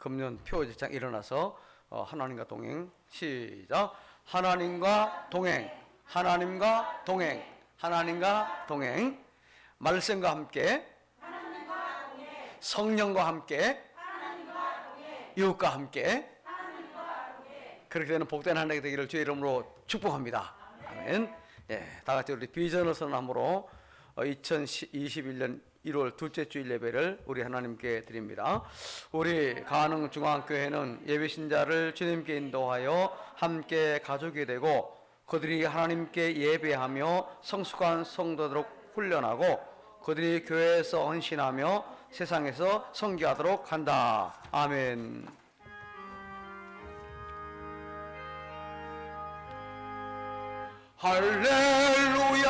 금년 표지장 일어나서 하나님과 동행 시작. 하나님과 동행, 하나님과 동행, 하나님과 동행. 말씀과 함께, 성령과 함께, 이웃과 함께. 그렇게 되는 복된 한 해가 되기를 주의 이름으로 축복합니다. 아멘. 예, 다 같이 우리 비전을 선언함으로 2021년 1월 둘째 주일 예배를 우리 하나님께 드립니다. 우리 가능중앙교회는 예배신자를 주님께 인도하여 함께 가족이 되고 그들이 하나님께 예배하며 성숙한 성도도록 훈련하고 그들이 교회에서 헌신하며 세상에서 선교하도록 한다. 아멘. 할렐루야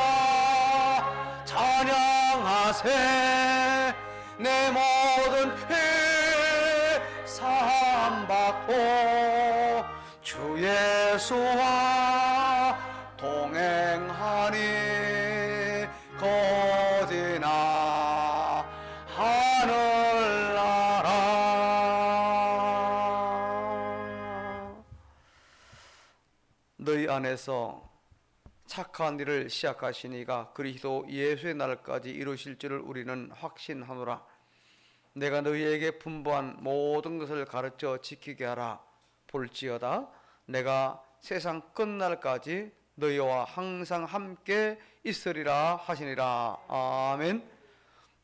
찬양하세. 내 모든 피 사함받고 주 예수와 동행하니 거지나 하늘나라. 너희 안에서 착한 일을 시작하시니가 그리스도 예수의 날까지 이루실 줄을 우리는 확신하노라. 내가 너희에게 분부한 모든 것을 가르쳐 지키게 하라. 볼지어다 내가 세상 끝날까지 너희와 항상 함께 있으리라 하시니라. 아멘.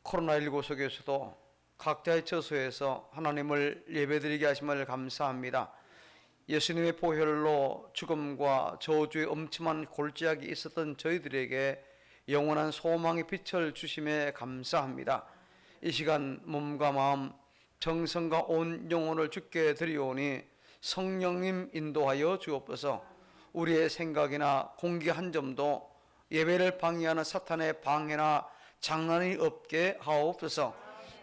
코로나19 속에서도 각자의 처소에서 하나님을 예배드리게 하심을 감사합니다. 예수님의 보혈로 죽음과 저주의 엄침한 골짜기에 있었던 저희들에게 영원한 소망의 빛을 주심에 감사합니다. 이 시간 몸과 마음, 정성과 온 영혼을 주께 드리오니 성령님 인도하여 주옵소서. 우리의 생각이나 공기 한 점도 예배를 방해하는 사탄의 방해나 장난이 없게 하옵소서.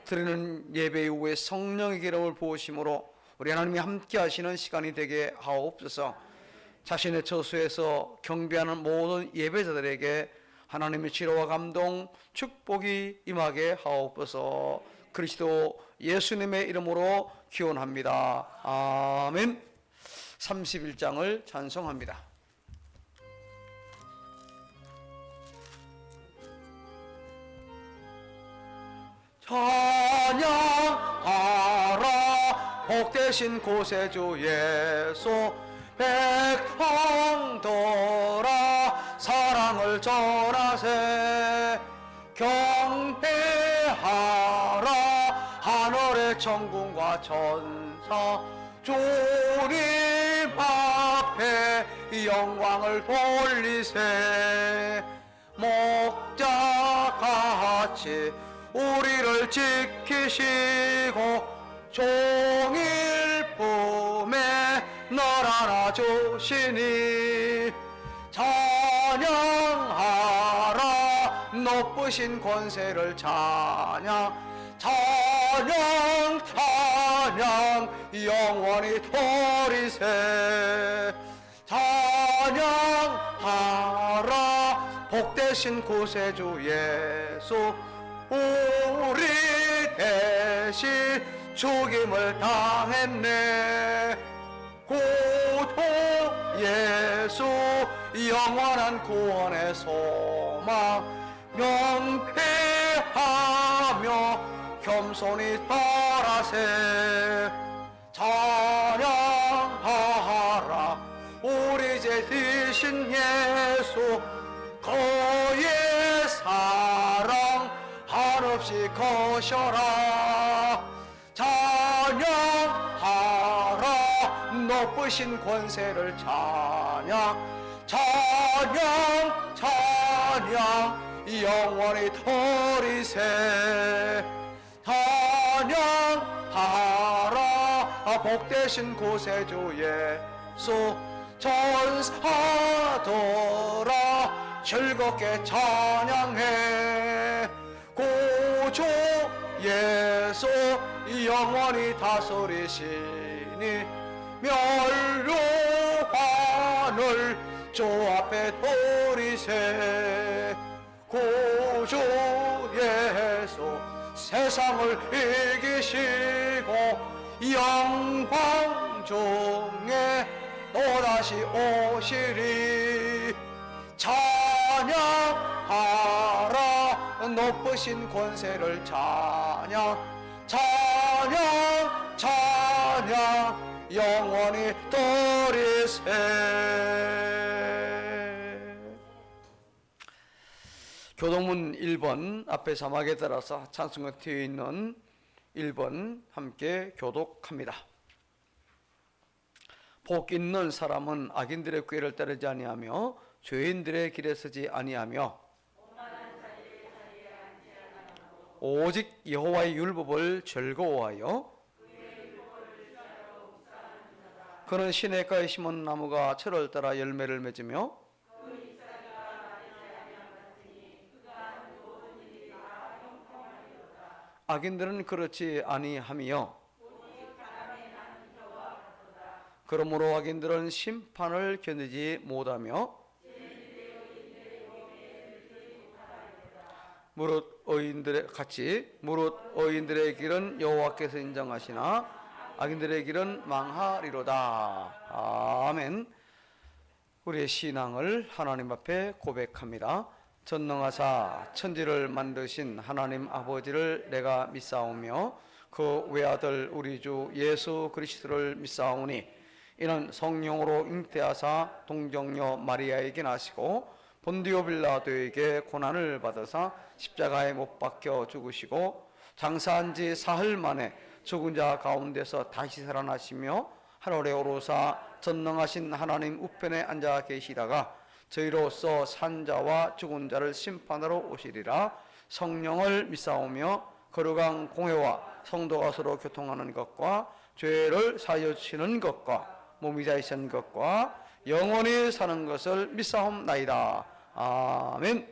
드리는 예배 이후에 성령의 기름을 부으심으로 우리 하나님이 함께 하시는 시간이 되게 하옵소서. 자신의 처소에서 경배하는 모든 예배자들에게 하나님의 치료와 감동, 축복이 임하게 하옵소서. 그리스도 예수님의 이름으로 기원합니다. 아멘. 31장을 찬송합니다. 찬양하라. 복되신 구세주 예수. 백성들아 사랑을 전하세. 경배하라. 하늘의 천군과 천사 주님 앞에 영광을 돌리세. 목자같이 우리를 지키시고 종일 품에 널 안아주시니 찬양하라. 높으신 권세를 찬양, 찬양, 찬양 영원히 돌리세. 찬양하라. 복되신 구세주 예수. 우리 대신 죽임을 당했네. 구주 예수 영원한 구원의 소망. 명패하며 겸손히 떨하세. 찬양하라. 우리 제 되신 예수. 그의 사랑 한없이 거셔라. 찬양하라. 높으신 권세를 찬양, 찬양, 찬양 영원히 돌리세. 찬양하라. 복되신 구세주 예수. 전사들아 즐겁게 찬양해. 구주 예수 영원히 다스리시니 멸류관을 주 앞에 돌리세. 구주 예수 세상을 이기시고 영광 중에 또다시 오시리. 찬양하라 높으신 권세를 찬양 찬양 찬양 영원히 또리세. 교동문 1번 앞에 자막에 따라서 찬송가 되어 있는 1번 함께 교독합니다. 복 있는 사람은 악인들의 꾀를 따르지 아니하며 죄인들의 길에 서지 아니하며 오직 여호와의 율법을 즐거워하여 그는 시냇가에 심은 나무가 철을 따라 열매를 맺으며 악인들은 그렇지 아니하며 그러므로 악인들은 심판을 견디지 못하며 무릇 의인들의 길은 여호와께서 인정하시나 악인들의 길은 망하리로다. 아멘. 우리의 신앙을 하나님 앞에 고백합니다. 전능하사 천지를 만드신 하나님 아버지를 내가 믿사오며 그 외아들 우리 주 예수 그리스도를 믿사오니 이는 성령으로 잉태하사 동정녀 마리아에게 나시고 본디오 빌라도에게 고난을 받으사 십자가에 못 박혀 죽으시고 장사한 지 사흘 만에 죽은 자 가운데서 다시 살아나시며 하늘에 오르사 전능하신 하나님 우편에 앉아 계시다가 저희로서 산 자와 죽은 자를 심판하러 오시리라. 성령을 믿사오며 거룩한 공회와 성도가 서로 교통하는 것과 죄를 사하여 주시는 것과 몸이 자이신 것과 영원히 사는 것을 믿사옵나이다. 아멘.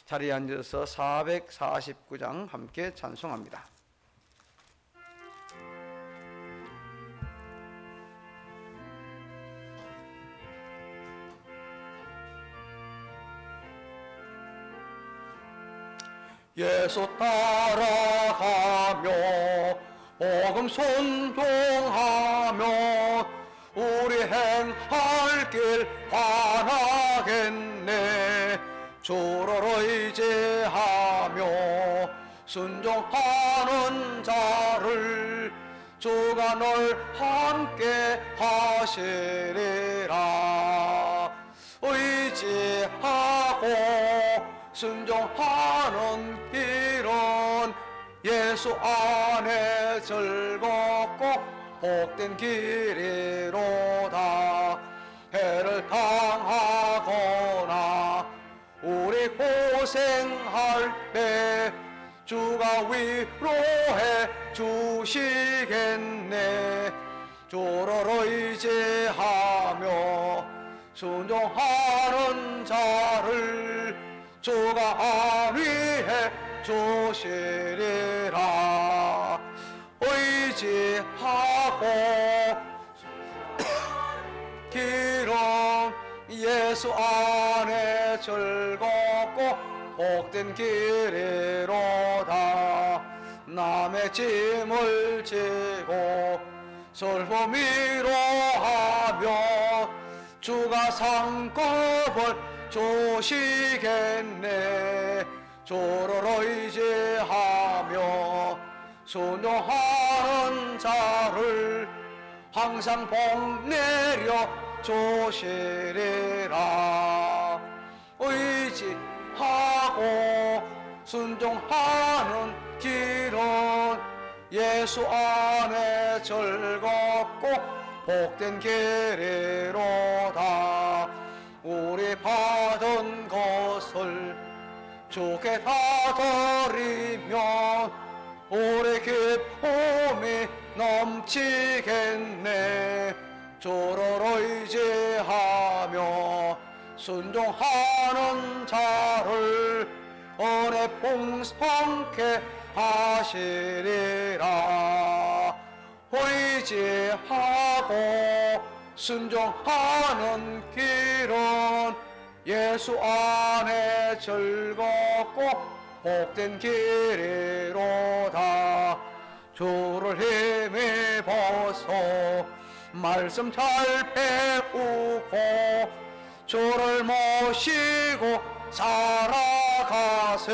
자리에 앉아서 449장 함께 찬송합니다. 예수 따라가며 복음 순종하며 우리 행할 길 환하겠네. 주를 의지하며 순종하는 자를 주가 늘 함께 하시리라. 의지하고 순종하는 길은 예수 안에 즐겁고 복된 길이로다. 해를 당하거나 우리 고생할 때 주가 위로해 주시겠네. 주를 의지하며 순종하는 자를 주가 안위해 주시리라. 의지하고 길은 예수 안에 즐겁고 복된 길이로다. 남의 짐을 지고 슬픔 위로하며 주가 상급을 주시겠네. 주를 의지하며 순종하는 자를 항상 복 내려 주시리라. 의지하고 순종하는 길은 예수 안에 즐겁고 복된 길이로다. 우리 받은 것을 주께 다 드리면 우리 기쁨이 넘치겠네. 주를 의지하며 순종하는 자를 은혜 풍성케 하시리라. 의지하고 순종하는 길은 예수 안에 즐겁고 복된 길이로다. 주를 힘입어서 말씀 잘 배우고 주를 모시고 살아가세.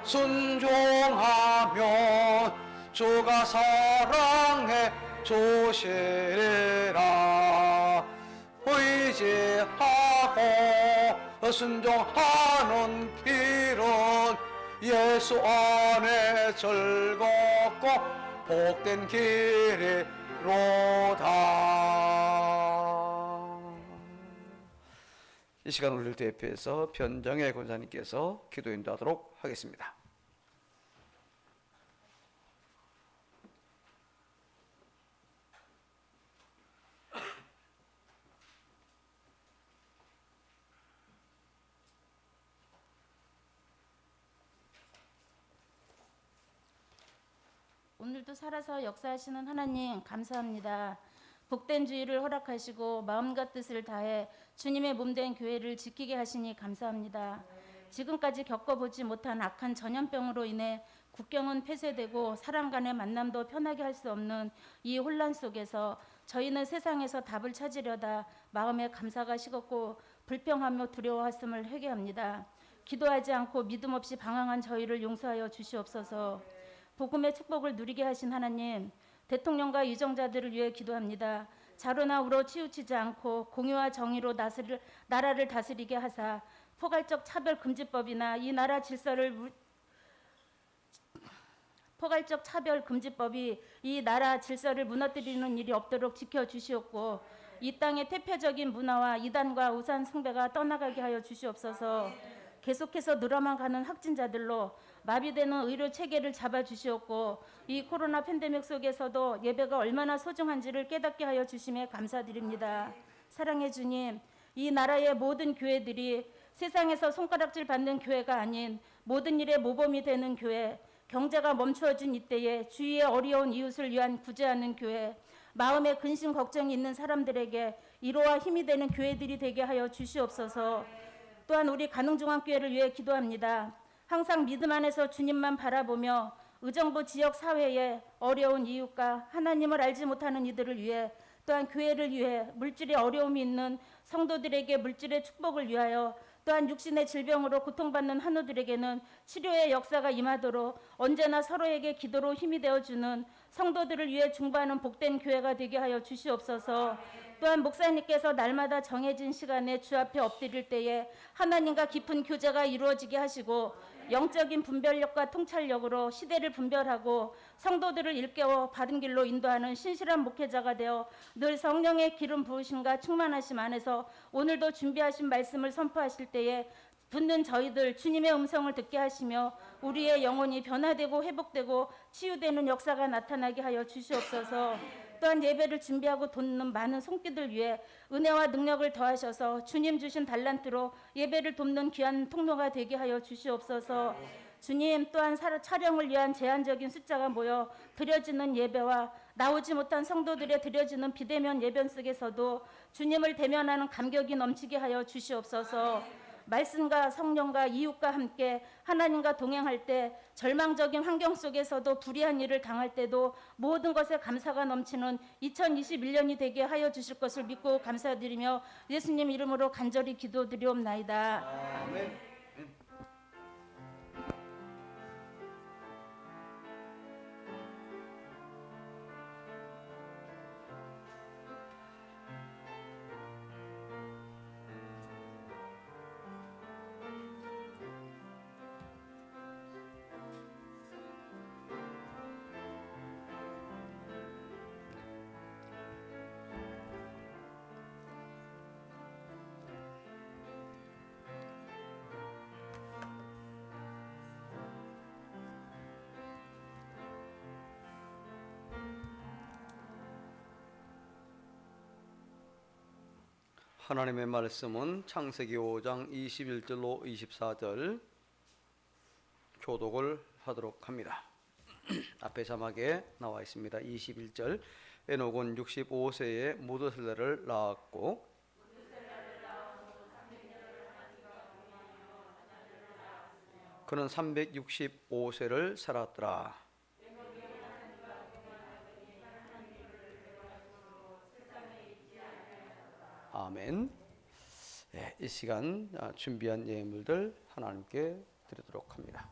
순종하면 주가 사랑해 주시리라. 의지하고 순종하는 길은 예수 안에 즐겁고 복된 길이로다. 이 시간 우리를 대표해서 변정혜 권사님께서 기도 인도하도록 하겠습니다. 오늘도 살아서 역사하시는 하나님 감사합니다. 복된 주일을 허락하시고 마음과 뜻을 다해 주님의 몸된 교회를 지키게 하시니 감사합니다. 지금까지 겪어보지 못한 악한 전염병으로 인해 국경은 폐쇄되고 사람 간의 만남도 편하게 할 수 없는 이 혼란 속에서 저희는 세상에서 답을 찾으려다 마음에 감사가 식었고 불평하며 두려워했음을 회개합니다. 기도하지 않고 믿음 없이 방황한 저희를 용서하여 주시옵소서. 복음의 축복을 누리게 하신 하나님, 대통령과 유정자들을 위해 기도합니다. 자로나 우로 치우치지 않고 공의와 정의로 나라를 다스리게 하사 포괄적 차별금지법이나 이 나라 질서를 포괄적 차별금지법이 이 나라 질서를 무너뜨리는 일이 없도록 지켜주시옵고 이 땅의 대표적인 문화와 이단과 우상 숭배가 떠나가게 하여 주시옵소서. 계속해서 늘어만 가는 확진자들로 마비되는 의료 체계를 잡아주시옵고 이 코로나 팬데믹 속에서도 예배가 얼마나 소중한지를 깨닫게 하여 주심에 감사드립니다. 사랑의 주님, 이 나라의 모든 교회들이 세상에서 손가락질 받는 교회가 아닌 모든 일에 모범이 되는 교회, 경제가 멈추어진 이때에 주위의 어려운 이웃을 위한 구제하는 교회, 마음에 근심 걱정이 있는 사람들에게 위로와 힘이 되는 교회들이 되게 하여 주시옵소서. 또한 우리 가능중앙교회를 위해 기도합니다. 항상 믿음 안에서 주님만 바라보며 의정부 지역 사회의 어려운 이웃과 하나님을 알지 못하는 이들을 위해 또한 교회를 위해 물질의 어려움이 있는 성도들에게 물질의 축복을 위하여 또한 육신의 질병으로 고통받는 한우들에게는 치료의 역사가 임하도록 언제나 서로에게 기도로 힘이 되어주는 성도들을 위해 중보하는 복된 교회가 되게 하여 주시옵소서. 또한 목사님께서 날마다 정해진 시간에 주 앞에 엎드릴 때에 하나님과 깊은 교제가 이루어지게 하시고 영적인 분별력과 통찰력으로 시대를 분별하고 성도들을 일깨워 바른 길로 인도하는 신실한 목회자가 되어 늘 성령의 기름 부으심과 충만하심 안에서 오늘도 준비하신 말씀을 선포하실 때에 듣는 저희들 주님의 음성을 듣게 하시며 우리의 영혼이 변화되고 회복되고 치유되는 역사가 나타나게 하여 주시옵소서. 또한 예배를 준비하고 돕는 많은 손길들 위해 은혜와 능력을 더하셔서 주님 주신 달란트로 예배를 돕는 귀한 통로가 되게 하여 주시옵소서. 주님, 또한 촬영을 위한 제한적인 숫자가 모여 드려지는 예배와 나오지 못한 성도들의 드려지는 비대면 예배 속에서도 주님을 대면하는 감격이 넘치게 하여 주시옵소서. 말씀과 성령과 이웃과 함께 하나님과 동행할 때 절망적인 환경 속에서도 불의한 일을 당할 때도 모든 것에 감사가 넘치는 2021년이 되게 하여 주실 것을 믿고 감사드리며 예수님 이름으로 간절히 기도드리옵나이다. 아멘. 하나님의 말씀은 창세기 5장 21절로 24절 교독을 하도록 합니다. 앞에 자막에 나와 있습니다. 21절 에녹은 65세에 무드셀라를 낳았고 그는 365세를 살았더라. 아멘. 네, 이 시간 준비한 예물들 하나님께 드리도록 합니다.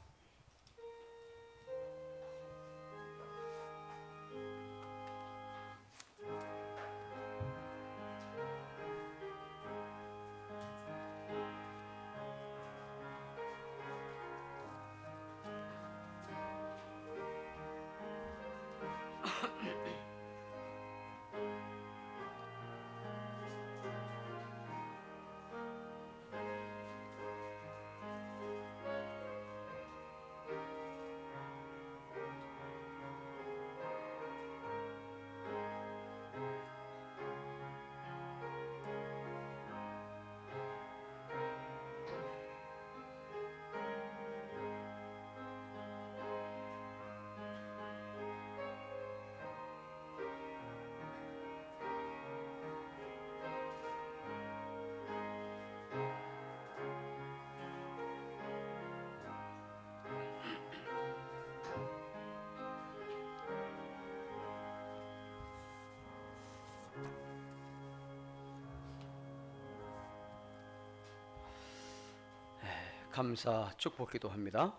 감사 축복 기도합니다.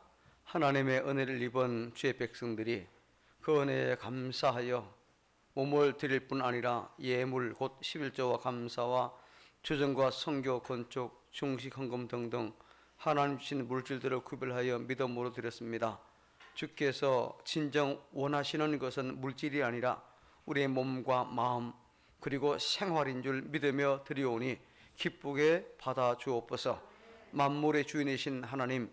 하나님의 은혜를 입은 주의 백성들이 그 은혜에 감사하여 몸을 드릴 뿐 아니라 예물 곧 11조와 감사와 주정과 선교, 건축, 중식, 헌금 등등 하나님 주신 물질들을 구별하여 믿음으로 드렸습니다. 주께서 진정 원하시는 것은 물질이 아니라 우리의 몸과 마음 그리고 생활인 줄 믿으며 드리오니 기쁘게 받아 주옵소서. 만물의 주인이신 하나님,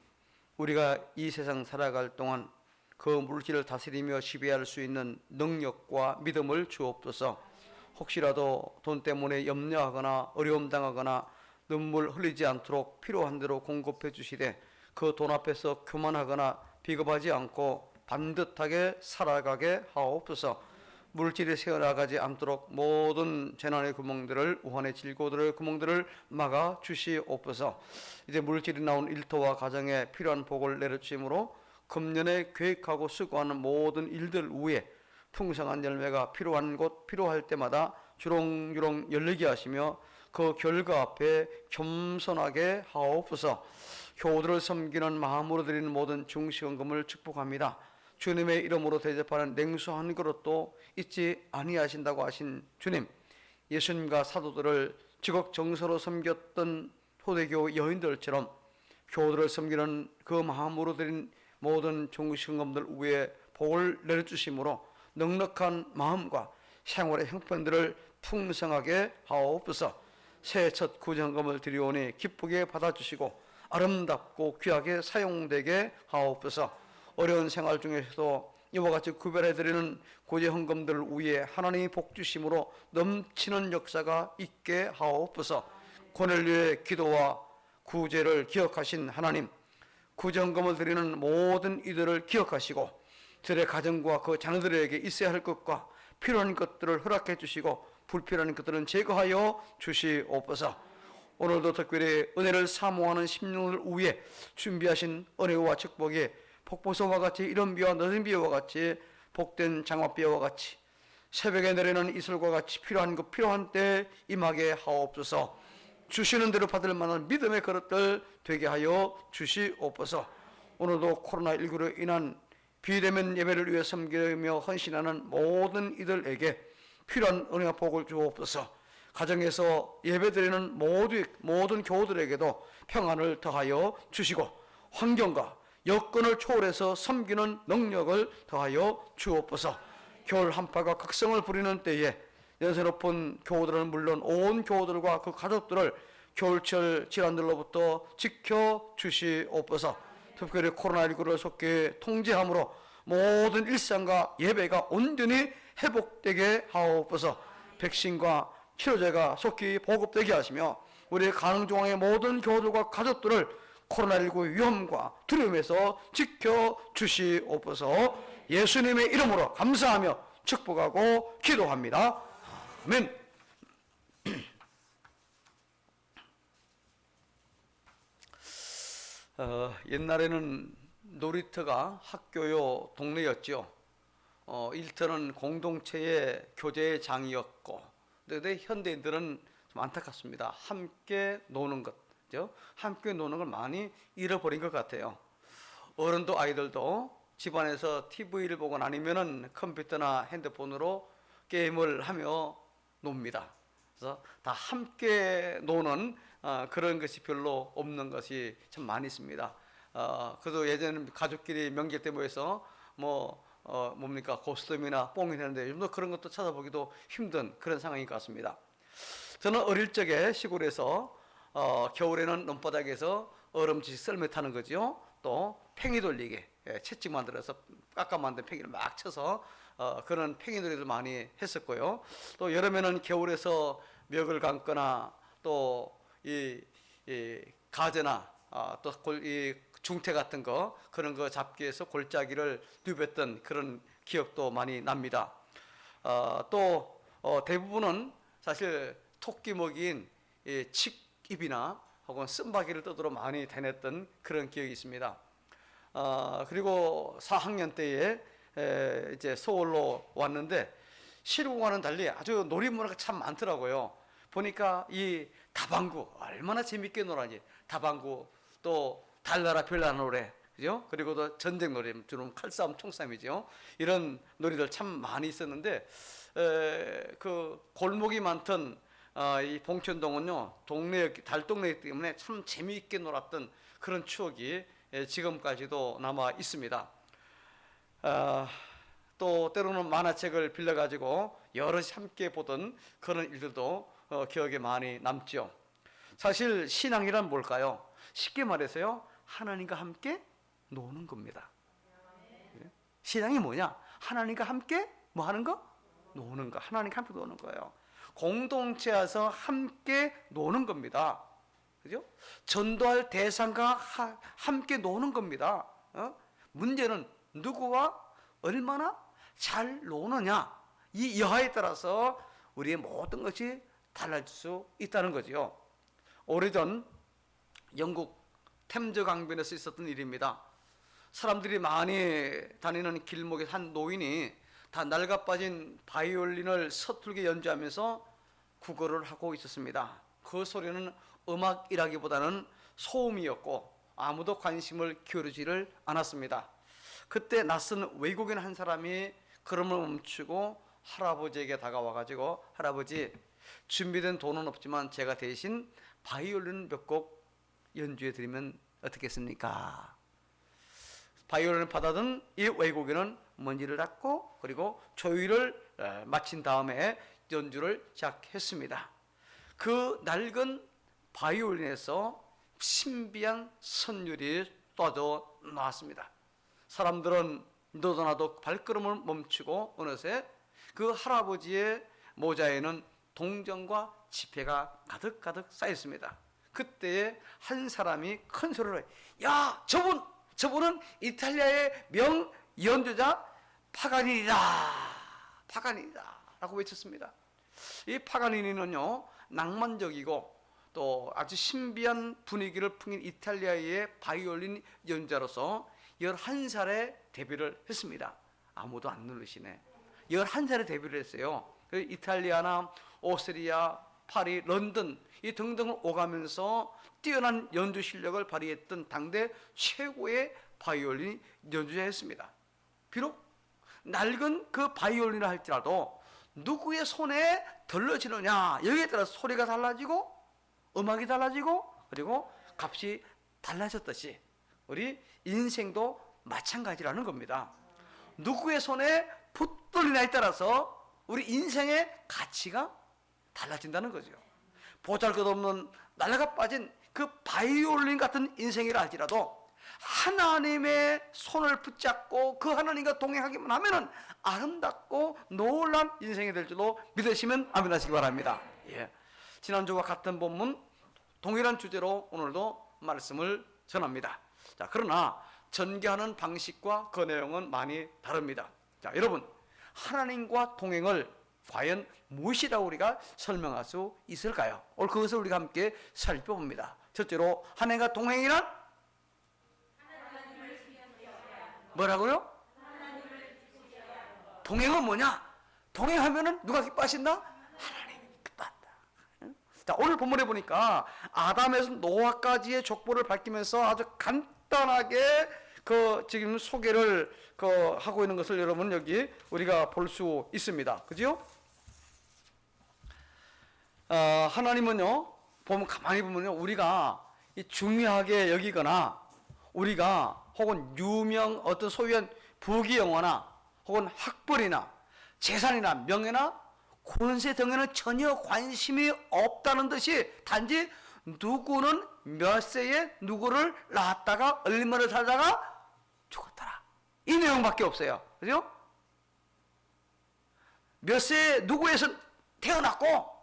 우리가 이 세상 살아갈 동안 그 물질을 다스리며 지배할 수 있는 능력과 믿음을 주옵소서. 혹시라도 돈 때문에 염려하거나 어려움 당하거나 눈물 흘리지 않도록 필요한 대로 공급해 주시되 그 돈 앞에서 교만하거나 비겁하지 않고 반듯하게 살아가게 하옵소서. 물질이 새어나가지 않도록 모든 재난의 구멍들을, 우환의 질고들의 구멍들을 막아 주시옵소서. 이제 물질이 나온 일터와 가정에 필요한 복을 내려주심으로 금년에 계획하고 수고하는 모든 일들 위에 풍성한 열매가 필요한 곳 필요할 때마다 주렁주렁 열리게 하시며 그 결과 앞에 겸손하게 하옵소서. 교우들을 섬기는 마음으로 드리는 모든 중시헌금을 축복합니다. 주님의 이름으로 대접하는 냉수 한 그릇도 잊지 아니하신다고 하신 주님, 예수님과 사도들을 지극정서로 섬겼던 초대교 여인들처럼 교우들을 섬기는 그 마음으로 드린 모든 중시헌금들 위에 복을 내려주심으로 넉넉한 마음과 생활의 형편들을 풍성하게 하옵소서. 새해 첫 구정금을 드리오니 기쁘게 받아주시고 아름답고 귀하게 사용되게 하옵소서. 어려운 생활 중에서도 이와 같이 구별해드리는 구제헌금들을 위해 하나님이 복주심으로 넘치는 역사가 있게 하옵소서. 고넬료의 기도와 구제를 기억하신 하나님, 구제헌금을 드리는 모든 이들을 기억하시고 들의 가정과 그 자녀들에게 있어야 할 것과 필요한 것들을 허락해 주시고 불필요한 것들은 제거하여 주시옵소서. 오늘도 특별히 은혜를 사모하는 심령을 위해 준비하신 은혜와 축복이 폭포수와 같이 이른 비와 늦은 비와 같이 복된 장맛비와 같이 새벽에 내리는 이슬과 같이 필요한 것 필요한 때 임하게 하옵소서. 주시는 대로 받을 만한 믿음의 그릇들 되게 하여 주시옵소서. 오늘도 코로나19로 인한 비대면 예배를 위해 섬기며 헌신하는 모든 이들에게 필요한 은혜와 복을 주옵소서. 가정에서 예배드리는 모든 교우들에게도 평안을 더하여 주시고 환경과 여건을 초월해서 섬기는 능력을 더하여 주옵소서. 겨울 한파가 극성을 부리는 때에 연세 높은 교우들은 물론 온 교우들과 그 가족들을 겨울철 질환들로부터 지켜 주시옵소서. 특별히 코로나19를 속히 통제함으로 모든 일상과 예배가 온전히 회복되게 하옵소서. 백신과 치료제가 속히 보급되게 하시며 우리 가능중앙의 모든 교우들과 가족들을 코로나19 위험과 두려움에서 지켜주시옵소서. 예수님의 이름으로 감사하며 축복하고 기도합니다. 아멘. 옛날에는 놀이터가 학교요 동네였죠. 일터는 공동체의 교제의 장이었고, 근데 현대인들은 좀 안타깝습니다. 함께 노는 것, 그죠? 함께 노는 걸 많이 잃어버린 것 같아요. 어른도 아이들도 집안에서 TV를 보거나 아니면은 컴퓨터나 핸드폰으로 게임을 하며 놉니다. 그래서 다 함께 노는 그런 것이 별로 없는 것이 참 많이 있습니다. 그래도 예전에 가족끼리 명절 때 모여서 뭡니까 고스톱이나 뽕이 되는데 요즘도 그런 것도 찾아보기도 힘든 그런 상황인 것 같습니다. 저는 어릴 적에 시골에서 겨울에는 논바닥에서 얼음지 썰매 타는 거죠. 또 팽이 돌리기, 채찍 만들어서 깎아 만든 팽이를 막 쳐서 그런 팽이 놀이를 많이 했었고요. 또 여름에는 겨울에서 멱을 감거나 또 이 가재나 또 이 중태 같은 거 그런 거 잡기 위해서 골짜기를 누볐던 그런 기억도 많이 납니다. 또 대부분은 사실 토끼 먹이인 칡잎이나 혹은 쓴바귀를 떠들어 많이 다녔던 그런 기억이 있습니다. 그리고 4학년 때에 이제 서울로 왔는데 시골과는 달리 아주 놀이문화가 참 많더라고요. 보니까 이 다방구 얼마나 재밌게 놀았지. 다방구 또 달나라 별나라 노래, 그죠? 그리고 또 전쟁 놀이, 주로 칼싸움, 총싸움이죠. 이런 놀이들 참 많이 있었는데 그 골목이 많던 이 봉천동은요 동네 달동네이기 때문에 참 재미있게 놀았던 그런 추억이 지금까지도 남아 있습니다. 또 때로는 만화책을 빌려가지고 여럿이 함께 보던 그런 일들도 기억에 많이 남죠. 사실 신앙이란 뭘까요? 쉽게 말해서요 하나님과 함께 노는 겁니다. 신앙이 뭐냐? 하나님과 함께 뭐 하는 거? 노는 거. 하나님과 함께 노는 거예요. 공동체에서 함께 노는 겁니다. 그죠? 전도할 대상과 함께 노는 겁니다. 문제는 누구와 얼마나 잘 노느냐, 이 여하에 따라서 우리의 모든 것이 달라질 수 있다는 거죠. 오래전 영국 템즈 강변에서 있었던 일입니다. 사람들이 많이 다니는 길목에 한 노인이 다 낡아빠진 바이올린을 서툴게 연주하면서 구걸을 하고 있었습니다. 그 소리는 음악이라기보다는 소음이었고 아무도 관심을 기울이지를 않았습니다. 그때 낯선 외국인 한 사람이 걸음을 멈추고 할아버지에게 다가와 가지고 할아버지 준비된 돈은 없지만 제가 대신 바이올린 몇 곡 연주해 드리면 어떻겠습니까? 바이올린을 받아든 이 외국인은 먼지를 닦고 그리고 조율을 마친 다음에 연주를 시작했습니다. 그 낡은 바이올린에서 신비한 선율이 쏟아져 나왔습니다. 사람들은 너도 나도 발걸음을 멈추고 어느새 그 할아버지의 모자에는 동전과 지폐가 가득가득 쌓였습니다. 그때에 한 사람이 큰 소리로 야 저분은 이탈리아의 명 연주자 파가니니다 라고 외쳤습니다. 이 파가니니는요 낭만적이고 또 아주 신비한 분위기를 풍긴 이탈리아의 바이올린 연주자로서 11살에 데뷔를 했습니다. 아무도 안 누르시네. 11살에 데뷔를 했어요. 이탈리아나 오스트리아, 파리, 런던 이 등등을 오가면서 뛰어난 연주 실력을 발휘했던 당대 최고의 바이올린 연주자였습니다. 비록 낡은 그 바이올린을 할지라도 누구의 손에 들려지느냐 여기에 따라 소리가 달라지고 음악이 달라지고 그리고 값이 달라졌듯이 우리 인생도 마찬가지라는 겁니다. 누구의 손에 붙들리냐에 따라서 우리 인생의 가치가 달라진다는 거죠. 보잘것없는 날아가 빠진 그 바이올린 같은 인생이라 할지라도 하나님의 손을 붙잡고 그 하나님과 동행하기만 하면은 아름답고 놀란 인생이 될 줄로 믿으시면 아멘 하시기 바랍니다. 예. 지난주와 같은 본문 동일한 주제로 오늘도 말씀을 전합니다. 자, 그러나 전개하는 방식과 그 내용은 많이 다릅니다. 자, 여러분 하나님과 동행을 과연 무엇이라고 우리가 설명할 수 있을까요? 오늘 그것을 우리가 함께 살펴봅니다. 첫째로 하나님과 동행이란 뭐라고요? 동행은 뭐냐? 동행하면은 누가 기뻐하신다? 하나님이 기뻐한다. 자, 오늘 본문에 보니까 아담에서 노아까지의 족보를 밝히면서 아주 간단하게 지금 소개를 하고 있는 것을 여러분 여기 우리가 볼 수 있습니다. 그죠? 하나님은요, 가만히 보면요, 우리가 중요하게 여기거나 우리가 혹은 유명 어떤 소유한 부귀영화나 혹은 학벌이나 재산이나 명예나 권세 등에는 전혀 관심이 없다는 듯이 단지 누구는 몇 세에 누구를 낳았다가 얼마나 살다가 죽었더라, 이 내용밖에 없어요. 그죠? 몇 세에 누구에서 태어났고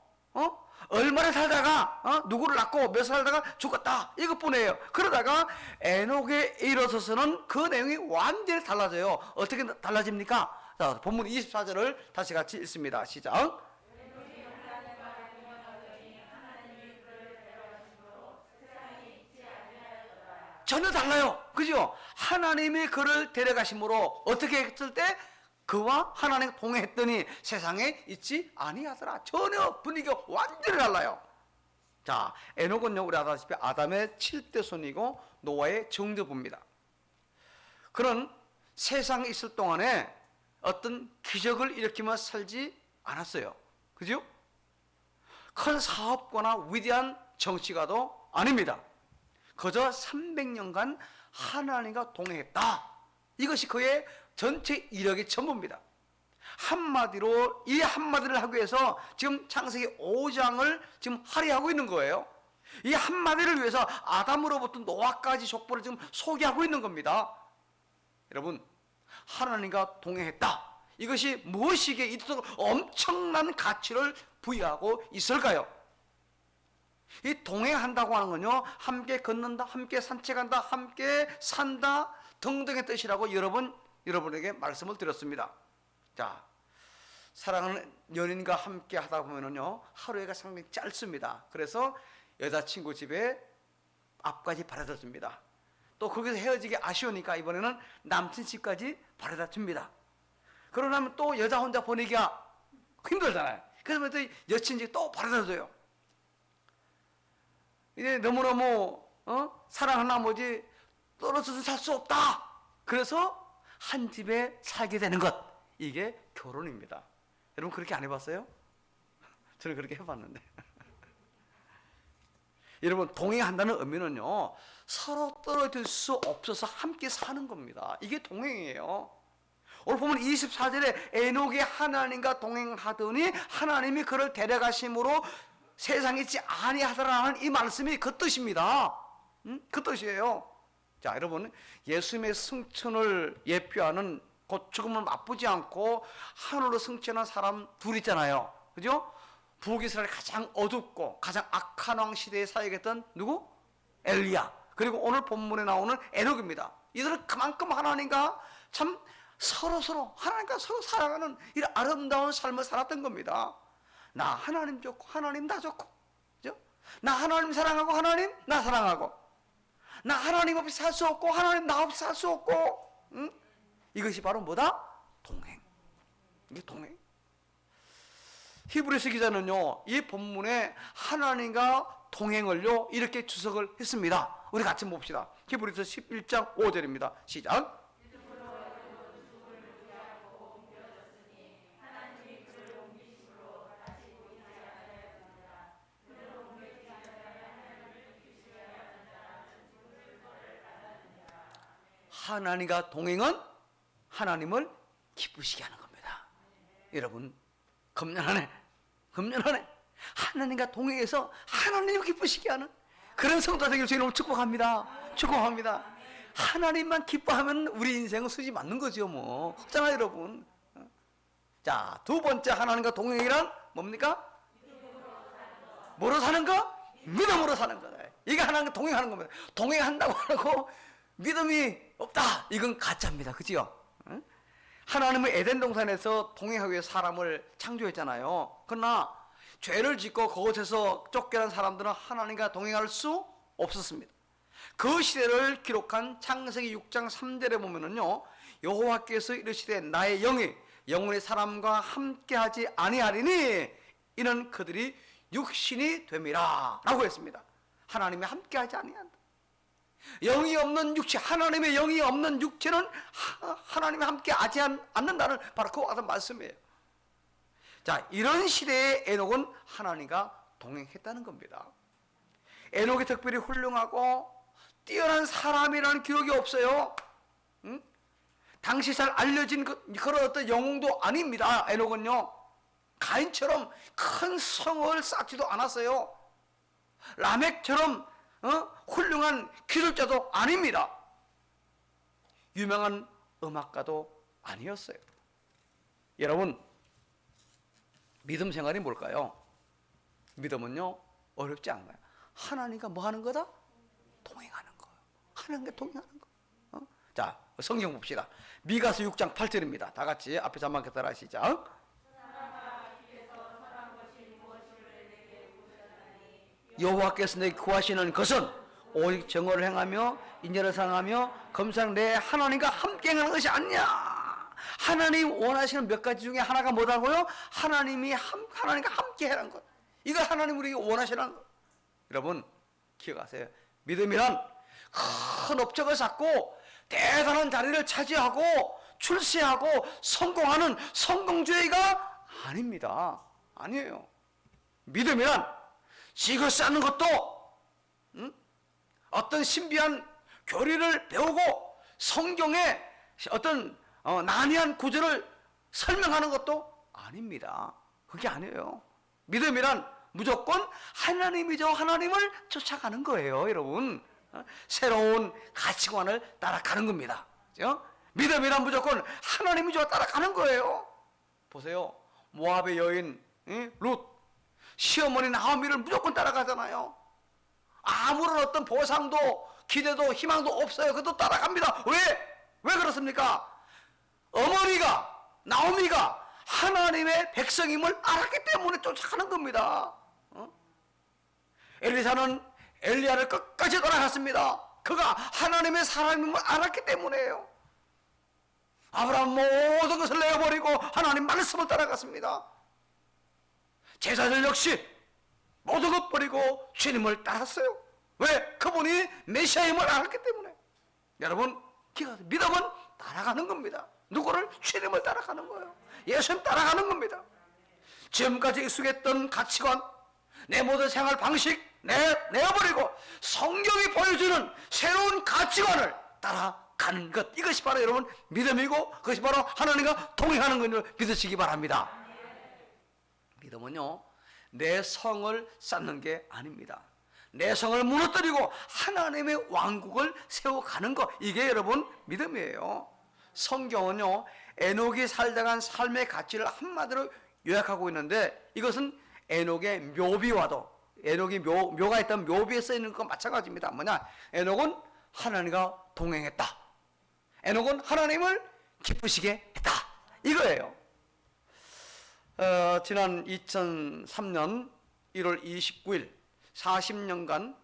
얼마나 살다가 누구를 낳고 몇 살 살다가 죽었다, 이것뿐이에요. 그러다가 에녹에 이르러서는 그 내용이 완전히 달라져요. 어떻게 달라집니까? 자, 본문 24절을 다시 같이 읽습니다. 시작. 전혀 달라요. 그죠? 하나님이 그를 데려가심으로 어떻게 했을 때 그와 하나님 동행했더니 세상에 있지 아니하더라. 전혀 분위기가 완전히 달라요. 자, 에녹은요, 우리 아다시피 아담의 7대 손이고 노아의 정대부입니다. 그런 세상에 있을 동안에 어떤 기적을 일으키며 살지 않았어요. 그죠? 큰 사업가나 위대한 정치가도 아닙니다. 그저 300년간 하나님과 동행했다. 이것이 그의 전체 이력의 전부입니다. 한마디로 이 한마디를 하기 위해서 지금 창세기 5장을 지금 할애하고 있는 거예요. 이 한마디를 위해서 아담으로부터 노아까지 족보를 지금 소개하고 있는 겁니다. 여러분, 하나님과 동행했다. 이것이 무엇이기에 이토록 엄청난 가치를 부여하고 있을까요? 이 동행한다고 하는 건요, 함께 걷는다, 함께 산책한다, 함께 산다 등등의 뜻이라고 여러분에게 말씀을 드렸습니다. 자, 사랑하는 연인과 함께 하다 보면은요, 하루가 상당히 짧습니다. 그래서 여자친구 집에 앞까지 바래다 줍니다. 또 거기서 헤어지기 아쉬우니까 이번에는 남친 집까지 바래다 줍니다. 그러면 또 여자 혼자 보내기가 힘들잖아요. 그래서 또 여친 집 또 바래다 줘요. 이제 너무너무 사랑하는 나머지 떨어져서 살 수 없다. 그래서 한 집에 살게 되는 것, 이게 결혼입니다. 여러분 그렇게 안 해봤어요? 저는 그렇게 해봤는데. 여러분, 동행한다는 의미는요, 서로 떨어질 수 없어서 함께 사는 겁니다. 이게 동행이에요. 오늘 보면 24절에 에녹이 하나님과 동행하더니 하나님이 그를 데려가심으로 세상에 있지 아니하더라는 이 말씀이 그 뜻입니다. 그 뜻이에요. 자, 여러분, 예수님의 승천을 예표하는 곧 죽음을 맛보지 않고 하늘로 승천한 사람 둘 있잖아요. 그죠? 북이스라엘 가장 어둡고 가장 악한 왕 시대에 사역했던 누구? 엘리야. 그리고 오늘 본문에 나오는 에녹입니다. 이들은 그만큼 하나님과 참 서로 하나님과 서로 살아가는 이런 아름다운 삶을 살았던 겁니다. 나 하나님 좋고 하나님 나 좋고, 그죠? 나 하나님 사랑하고 하나님 나 사랑하고, 나 하나님 없이 살 수 없고 하나님 나 없이 살 수 없고, 이것이 바로 뭐다? 동행. 이게 동행. 히브리서 기자는요, 이 본문에 하나님과 동행을요 이렇게 주석을 했습니다. 우리 같이 봅시다. 히브리서 11장 5절입니다. 시작. 하나님과 동행은 하나님을 기쁘시게 하는 겁니다. 여러분, 금년하네. 하나님과 동행해서 하나님을 기쁘시게 하는 그런 성도 되기를 주님으로 축복합니다. 하나님만 기뻐하면 우리 인생은 수지 맞는 거죠, 뭐. 그렇잖아요, 여러분. 자, 두 번째 하나님과 동행이란 뭡니까? 뭐로 사는 거? 믿음으로 사는 거다. 이게 하나님과 동행하는 겁니다. 동행한다고 하고 믿음이 없다, 이건 가짜입니다. 그죠? 하나님은 에덴 동산에서 동행하기 위해 사람을 창조했잖아요. 그러나 죄를 짓고 그곳에서 쫓겨난 사람들은 하나님과 동행할 수 없었습니다. 그 시대를 기록한 창세기 6장 3절에 보면은요, 여호와께서 이르시되 나의 영이 영혼의 사람과 함께하지 아니하리니 이는 그들이 육신이 됨이라 라고 했습니다. 하나님이 함께하지 아니한다. 영이 없는 육체, 하나님의 영이 없는 육체는 하나님이 함께하지 않는다는 바로 그와 같은 말씀이에요. 자, 이런 시대에 에녹은 하나님과 동행했다는 겁니다. 에녹이 특별히 훌륭하고 뛰어난 사람이라는 기록이 없어요. 응? 당시 잘 알려진 그런 어떤 영웅도 아닙니다. 에녹은요, 가인처럼 큰 성을 쌓지도 않았어요. 라멕처럼 훌륭한 기술자도 아닙니다. 유명한 음악가도 아니었어요. 여러분, 믿음 생활이 뭘까요? 믿음은요, 어렵지 않아요. 하나님과 뭐 하는 거다? 동행하는 거예요. 하나님과 동행하는 거. 자, 성경 봅시다. 미가서 6장 8절입니다. 다 같이 앞에 잠만 따라 시작. 여호와께서 내게 구하시는 것은 오직 정의를 행하며 인자를 사랑하며 검사하는 내 하나님과 함께 행하는 것이 아니냐. 하나님 원하시는 몇 가지 중에 하나가 뭐라고요? 하나님과 함께 하는 것. 이거 하나님 우리에게 원하시는 것. 여러분 기억하세요. 믿음이란 큰 업적을 쌓고 대단한 자리를 차지하고 출세하고 성공하는 성공주의가 아닙니다. 아니에요. 믿음이란 지글 쌓는 것도 어떤 신비한 교리를 배우고 성경의 어떤 난해한 구절을 설명하는 것도 아닙니다. 그게 아니에요. 믿음이란 무조건 하나님이죠. 하나님을 쫓아가는 거예요, 여러분. 새로운 가치관을 따라가는 겁니다. 그렇죠? 믿음이란 무조건 하나님이죠. 따라가는 거예요. 보세요. 모압의 여인 룻, 시어머니 나오미를 무조건 따라가잖아요. 아무런 어떤 보상도 기대도 희망도 없어요. 그것도 따라갑니다. 왜 그렇습니까? 어머니가 나오미가 하나님의 백성임을 알았기 때문에 쫓아가는 겁니다. 엘리사는 엘리야를 끝까지 따라갔습니다. 그가 하나님의 사람임을 알았기 때문에요. 아브라함 모든 것을 내어버리고 하나님 말씀을 따라갔습니다. 제자들 역시 모든 것 버리고 주님을 따랐어요. 왜? 그분이 메시아임을 알았기 때문에. 여러분 믿음은 따라가는 겁니다. 누구를? 주님을 따라가는 거예요. 예수님 따라가는 겁니다. 지금까지 익숙했던 가치관, 내 모든 생활 방식 내어버리고 성경이 보여주는 새로운 가치관을 따라가는 것, 이것이 바로 여러분 믿음이고 그것이 바로 하나님과 동행하는 것을 믿으시기 바랍니다. 믿음은요 내 성을 쌓는 게 아닙니다. 내 성을 무너뜨리고 하나님의 왕국을 세워가는 것, 이게 여러분 믿음이에요. 성경은요 에녹이 살다간 삶의 가치를 한마디로 요약하고 있는데, 이것은 에녹의 묘비와도, 에녹이 묘가 있던 묘비에 쓰이는 것과 마찬가지입니다. 뭐냐? 에녹은 하나님과 동행했다. 에녹은 하나님을 기쁘시게 했다. 이거예요. 지난 2003년 1월 29일 40년간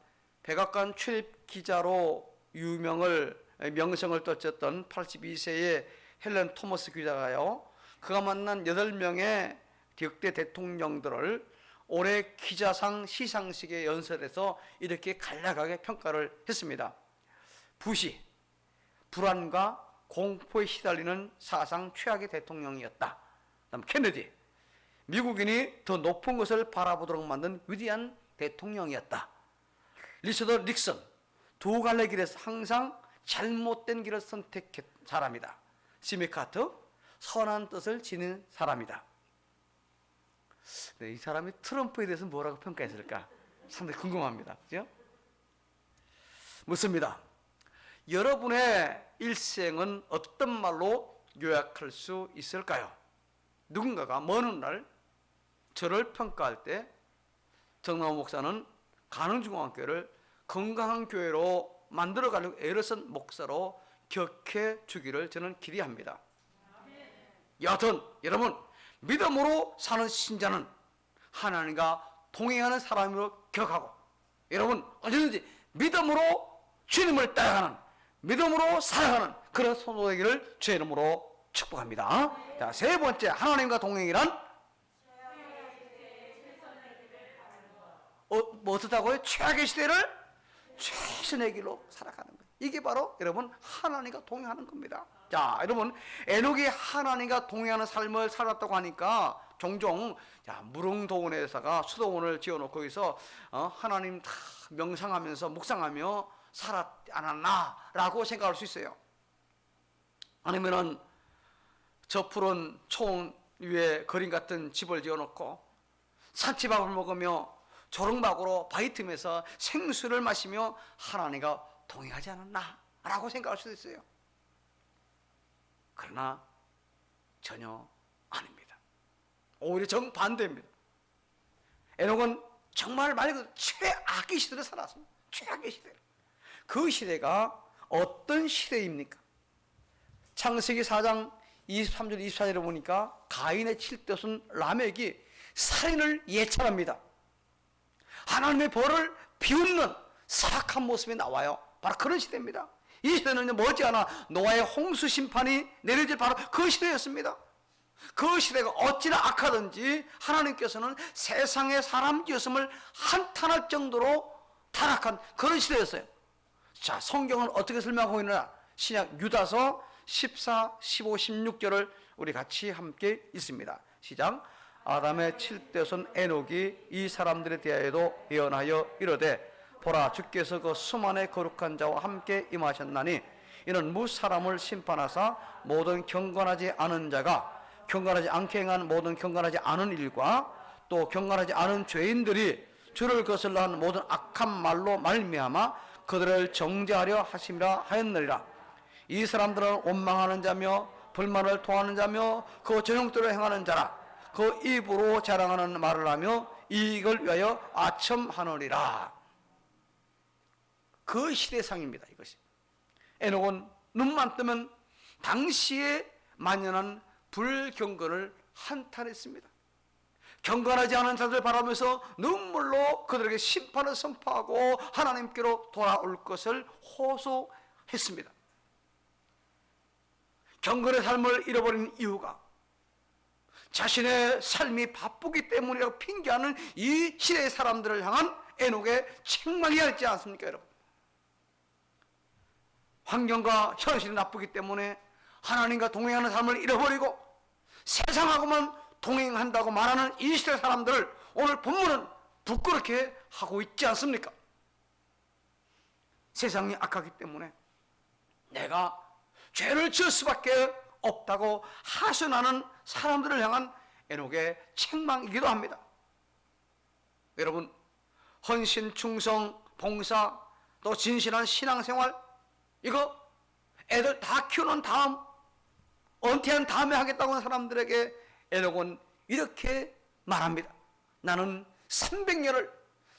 백악관 출입 기자로 명성을 떨쳤던 82세의 헬렌 토머스 기자가요, 그가 만난 8명의 역대 대통령들을 올해 기자상 시상식에 연설해서 이렇게 간략하게 평가를 했습니다. 부시, 불안과 공포에 시달리는 사상 최악의 대통령이었다. 그다음 케네디, 미국인이 더 높은 것을 바라보도록 만든 위대한 대통령이었다. 리처드 닉슨, 두 갈래 길에서 항상 잘못된 길을 선택한 사람이다. 지미 카터, 선한 뜻을 지닌 사람이다. 이 사람이 트럼프에 대해서 뭐라고 평가했을까? 상당히 궁금합니다. 그죠? 묻습니다. 여러분의 일생은 어떤 말로 요약할 수 있을까요? 누군가가 먼 날 저를 평가할 때 정남호 목사는 가능중앙교회를 건강한 교회로 만들어가려고 애를 쓴 목사로 격해 주기를 저는 기대합니다. 여하튼 여러분, 믿음으로 사는 신자는 하나님과 동행하는 사람으로 기억하고, 여러분 언제든지 믿음으로 주님을 따라가는, 믿음으로 살아가는 그런 성도 되기를 주의 이름으로 축복합니다. 자, 세 번째, 하나님과 동행이란 뭐 어떻다고요? 최악의 시대를 최선의 길로 살아가는 거예요. 이게 바로 여러분 하나님과 동행하는 겁니다. 자, 여러분 에녹이 하나님과 동행하는 삶을 살았다고 하니까 종종 무릉도원에다가 수도원을 지어놓고 거기서 하나님 다 명상하면서 묵상하며 살았지 않았나라고 생각할 수 있어요. 아니면은 저 푸른 총 위에 그림 같은 집을 지어놓고 산치밥을 먹으며 조롱박으로 바위 틈에서 생수를 마시며 하나님과 동행하지 않았나라고 생각할 수도 있어요. 그러나 전혀 아닙니다. 오히려 정반대입니다. 에녹은 정말 말 그대로 최악의 시대를 살았습니다. 최악의 시대. 그 시대가 어떤 시대입니까? 창세기 4장 23절 24절에 보니까 가인의 칠뜻은 라멕이 살인을 예찬합니다. 하나님의 벌을 비웃는 사악한 모습이 나와요. 바로 그런 시대입니다. 이 시대는 머지않아 노아의 홍수 심판이 내려질 바로 그 시대였습니다. 그 시대가 어찌나 악하든지 하나님께서는 세상의 사람 지었음을 한탄할 정도로 타락한 그런 시대였어요. 자, 성경은 어떻게 설명하고 있느냐? 신약 유다서 14, 15, 16절을 우리 같이 함께 읽습니다. 시작. 아담의 칠대손 에녹이 이 사람들에 대하여도 예언하여 이르되 보라, 주께서 그 수만의 거룩한 자와 함께 임하셨나니 이는 무사람을 심판하사 모든 경건하지 않은 자가 경건하지 않게 행한 모든 경건하지 않은 일과 또 경건하지 않은 죄인들이 주를 거슬러 한 모든 악한 말로 말미암아 그들을 정죄하려 하심이라 하였느니라. 이 사람들은 원망하는 자며 불만을 토하는 자며 그 전형대로 행하는 자라. 그 입으로 자랑하는 말을 하며 이익을 위하여 아첨하느니라. 그 시대상입니다. 이것이. 에녹은 눈만 뜨면 당시에 만연한 불경건을 한탄했습니다. 경건하지 않은 자들 바라면서 눈물로 그들에게 심판을 선포하고 하나님께로 돌아올 것을 호소했습니다. 경건의 삶을 잃어버린 이유가 자신의 삶이 바쁘기 때문이라고 핑계하는 이 시대의 사람들을 향한 에녹의 책망이었지 않습니까, 여러분? 환경과 현실이 나쁘기 때문에 하나님과 동행하는 삶을 잃어버리고 세상하고만 동행한다고 말하는 이 시대 사람들을 오늘 본문은 부끄럽게 하고 있지 않습니까? 세상이 악하기 때문에 내가 죄를 지을 수밖에 없다고 하소연하는 사람들을 향한 에녹의 책망이기도 합니다. 여러분, 헌신, 충성, 봉사, 또 진실한 신앙생활, 이거 애들 다 키우는 다음 은퇴한 다음에 하겠다고 하는 사람들에게 에녹은 이렇게 말합니다. 나는 300년을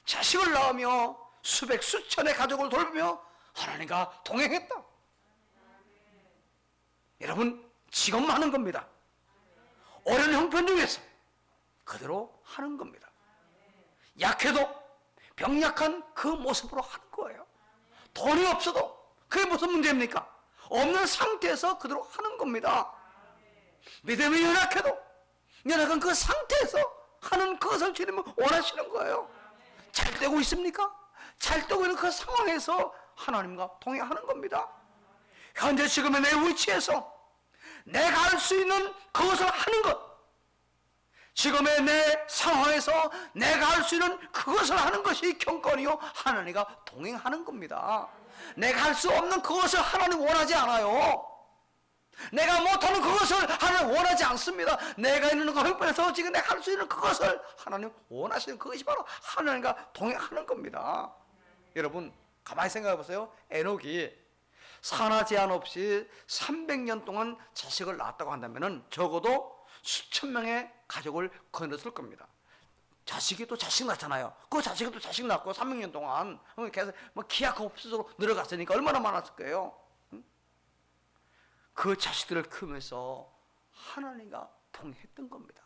자식을 낳으며 수백 수천의 가족을 돌보며 하나님과 동행했다. 여러분, 지금 하는 겁니다. 어려운 형편 중에서 그대로 하는 겁니다. 약해도 병약한 그 모습으로 하는 거예요. 돈이 없어도 그게 무슨 문제입니까? 없는 상태에서 그대로 하는 겁니다. 믿음이 연약해도 연약한 그 상태에서 하는 그것을 주님은 원하시는 거예요. 잘 되고 있습니까? 잘 되고 있는 그 상황에서 하나님과 동행하는 겁니다. 현재 지금의 내 위치에서 내가 할 수 있는 그것을 하는 것, 지금의 내 상황에서 내가 할 수 있는 그것을 하는 것이 경건이요 하나님과 동행하는 겁니다. 내가 할 수 없는 그것을 하나님 원하지 않아요. 내가 못하는 그것을 하나님 원하지 않습니다. 내가 있는 그 형편에서 지금 내가 할 수 있는 그것을 하나님 원하시는 그것이 바로 하나님과 동행하는 겁니다. 여러분, 가만히 생각해 보세요. 에녹이 산하 제한 없이 300년 동안 자식을 낳았다고 한다면 적어도 수천 명의 가족을 거느렸을 겁니다. 자식이 또 자식 낳잖아요. 그 자식이 또 자식 낳고 300년 동안 계속 기약 없어서 늘어갔으니까 얼마나 많았을 거예요. 그 자식들을 크면서 하나님과 동행했던 겁니다.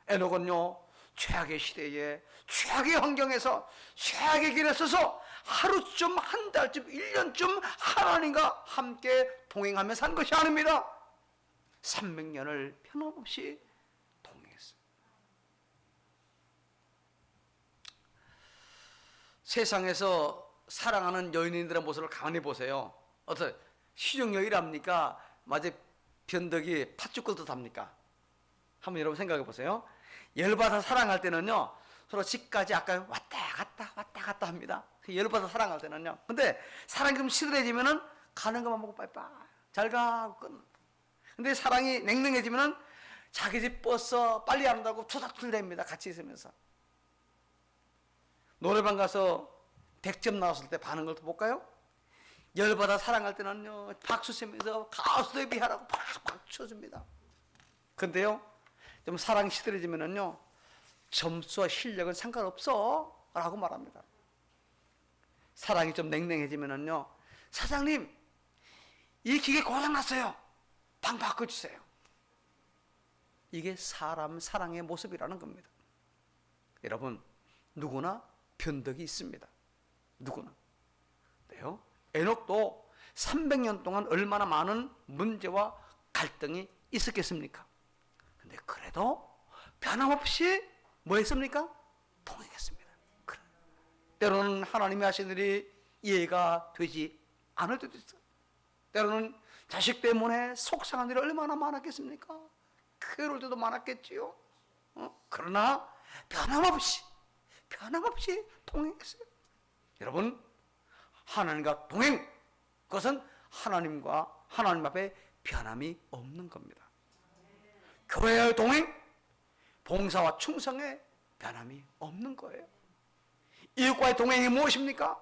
에녹은요, 최악의 시대에 최악의 환경에서 최악의 길에 서서 하루쯤, 한 달쯤, 1년쯤 하나님과 함께 동행하며 산 것이 아닙니다. 300년을 변함없이 동행했어요. 세상에서 사랑하는 연인들의 모습을 가만히 보세요. 어떤 시종여일합니까? 마치 변덕이 팥죽 끓듯 합니까? 한번 여러분 생각해 보세요. 열받아 사랑할 때는요, 서로 집까지 아까 왔다 갔다 합니다. 열받아 사랑할 때는요. 근데 사랑이 좀 시들해지면은 가는 것만 보고 빠이빠이 잘 가고 끝. 근데 사랑이 냉랭해지면은 자기 집 버스 빨리 안 온다고 투닥투닥됩니다. 같이 있으면서. 노래방 가서 100점 나왔을 때 반응을 더 볼까요? 열받아 사랑할 때는요, 박수 치면서 가수 데뷔하라고 팍팍 쳐줍니다. 근데요, 좀 사랑이 시들해지면은요, 점수와 실력은 상관없어 라고 말합니다. 사랑이 좀 냉랭해지면은요, 사장님, 이 기계 고장났어요. 방 바꿔주세요. 이게 사람 사랑의 모습이라는 겁니다. 여러분, 누구나 변덕이 있습니다. 누구나. 네요. 에녹도 300년 동안 얼마나 많은 문제와 갈등이 있었겠습니까? 근데 그래도 변함없이 뭐 했습니까? 동행했습니다. 그래. 때로는 하나님이 하신 일이 이해가 되지 않을 때도 있어요. 때로는 자식 때문에 속상한 일이 얼마나 많았겠습니까? 괴로울 때도 많았겠지요. 그러나 변함없이 동행했어요. 여러분, 하나님과 동행, 그것은 하나님과 하나님 앞에 변함이 없는 겁니다. 교회의 동행, 봉사와 충성에 변함이 없는 거예요. 이웃과의 동행이 무엇입니까?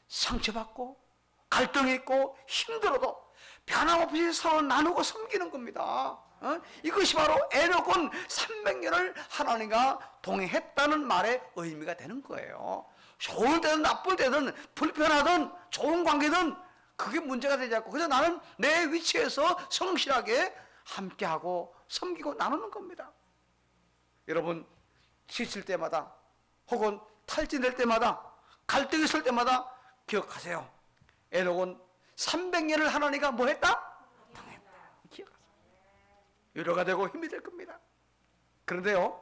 상처받고 갈등이 있고 힘들어도 변함없이 서로 나누고 섬기는 겁니다. 이것이 바로 에녹은 300년을 하나님과 동행했다는 말의 의미가 되는 거예요. 좋을 때든 나쁠 때든 불편하든 좋은 관계든 그게 문제가 되지 않고 그저 나는 내 위치에서 성실하게 함께하고 섬기고 나누는 겁니다. 여러분, 지칠 때마다 혹은 탈진될 때마다 갈등이 있을 때마다 기억하세요. 에녹은 300년을 하나님과 뭐 했다? 동행했다. 기억하세요. 위로가 되고 힘이 될 겁니다. 그런데요,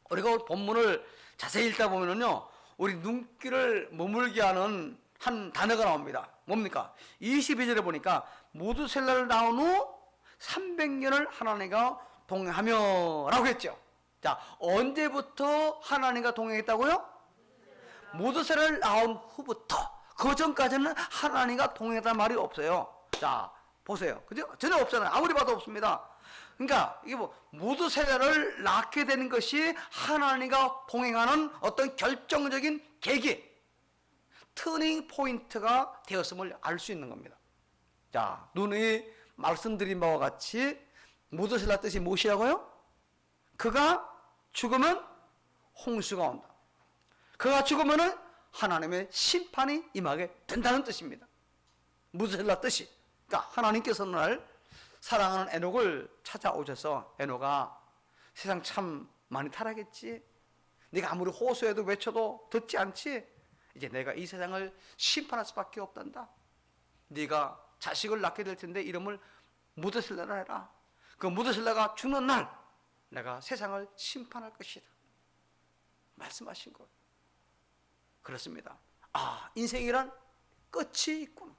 우리가 본문을 자세히 읽다 보면요, 우리 눈길을 머물게 하는 한 단어가 나옵니다. 뭡니까? 22절에 보니까 무드셀라를 낳은 후 300년을 하나님과 동행하며 라고 했죠. 자, 언제부터 하나님과 동행했다고요? 무드셀라를 낳은 후부터. 그 전까지는 하나님과 동행했다는 말이 없어요. 자, 보세요. 그죠? 전혀 없잖아요. 아무리 봐도 없습니다. 그러니까 이게 뭐 무드셀라를 낳게 되는 것이 하나님과 동행하는 어떤 결정적인 계기, 터닝 포인트가 되었음을 알 수 있는 겁니다. 자, 누누이 말씀드린 바와 같이 무드셀라 뜻이 무엇이라고요? 그가 죽으면 홍수가 온다. 그가 죽으면은 하나님의 심판이 임하게 된다는 뜻입니다. 무드셀라 뜻이. 그러니까 하나님께서는 날 사랑하는 에녹을 찾아오셔서, 에녹아, 세상 참 많이 타락했지? 네가 아무리 호소해도 외쳐도 듣지 않지? 이제 내가 이 세상을 심판할 수밖에 없단다. 네가 자식을 낳게 될 텐데 이름을 무드셀라라 해라. 그 무드셀라가 죽는 날 내가 세상을 심판할 것이다. 말씀하신 거예요. 그렇습니다. 아, 인생이란 끝이 있구나.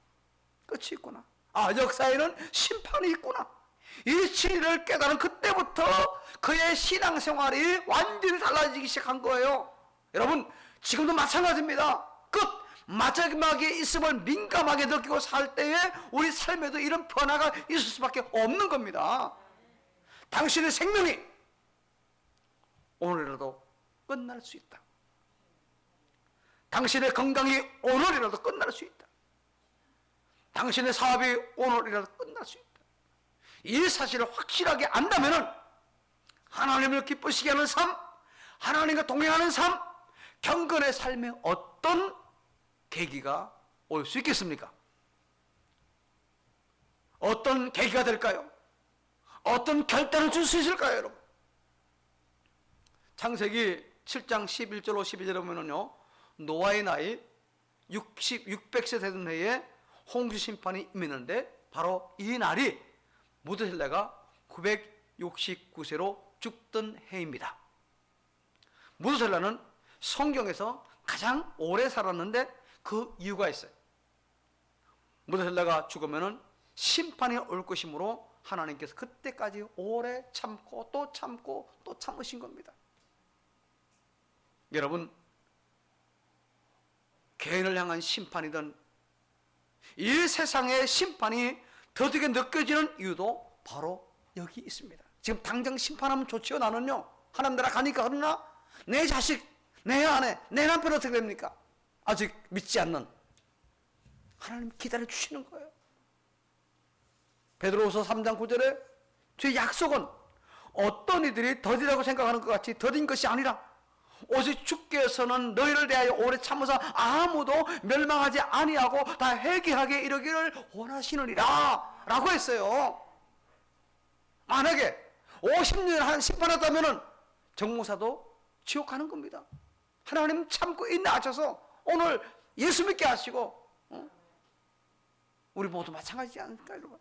끝이 있구나. 아, 역사에는 심판이 있구나. 이 진리를 깨달은 그때부터 그의 신앙생활이 완전히 달라지기 시작한 거예요. 여러분, 지금도 마찬가지입니다. 끝, 마지막에 있음을 민감하게 느끼고 살 때에 우리 삶에도 이런 변화가 있을 수밖에 없는 겁니다. 당신의 생명이 오늘이라도 끝날 수 있다. 당신의 건강이 오늘이라도 끝날 수 있다. 당신의 사업이 오늘이라도 끝날 수 있다. 이 사실을 확실하게 안다면은 하나님을 기쁘시게 하는 삶, 하나님과 동행하는 삶, 경건의 삶에 어떤 계기가 올 수 있겠습니까? 어떤 계기가 될까요? 어떤 결단을 줄 수 있을까요, 여러분? 창세기 7장 11절로 12절에 보면은요, 노아의 나이 600세 되던 해에 홍수 심판이 임했는데 바로 이 날이 무드셀라가 969세로 죽던 해입니다. 무드셀라는 성경에서 가장 오래 살았는데 그 이유가 있어요. 무드셀라가 죽으면은 심판이 올 것이므로 하나님께서 그때까지 오래 참고 또 참고 또 참으신 겁니다. 여러분, 개인을 향한 심판이든 이 세상의 심판이 더디게 느껴지는 이유도 바로 여기 있습니다. 지금 당장 심판하면 좋지요. 나는요, 하나님 나라 가니까. 그러나 내 자식, 내 아내, 내 남편 어떻게 됩니까? 아직 믿지 않는 하나님 기다려 주시는 거예요. 베드로후서 3장 9절에 주의 약속은 어떤 이들이 더디라고 생각하는 것 같이 더딘 것이 아니라 오직 주께서는 너희를 대하여 오래 참으사 아무도 멸망하지 아니하고 다 회개하게 이르기를 원하시느니라 라고 했어요. 만약에 50년 한 심판했다면 정무사도 지옥 가는 겁니다. 하나님 참고 인내하셔서 오늘 예수 믿게 하시고, 우리 모두 마찬가지지 않을까 여러분?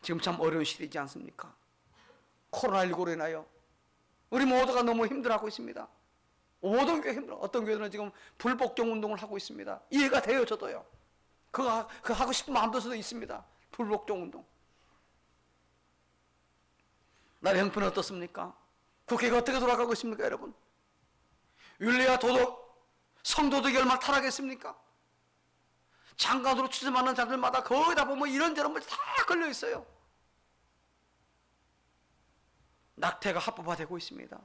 지금 참 어려운 시대이지 않습니까? 코로나19로 인하여 우리 모두가 너무 힘들어하고 있습니다. 모든 교회 힘들어. 어떤 교회들은 지금 불복종 운동을 하고 있습니다. 이해가 돼요. 저도요. 그거 하고 싶은 마음도 저도 있습니다. 불복종 운동. 나의 형편은 어떻습니까? 국회가 어떻게 돌아가고 있습니까 여러분? 윤리와 도덕, 성도덕이 얼마나 타락했습니까? 장관으로 추심하는 자들마다 거의 다 보면 이런저런 다 걸려 있어요. 낙태가 합법화되고 있습니다.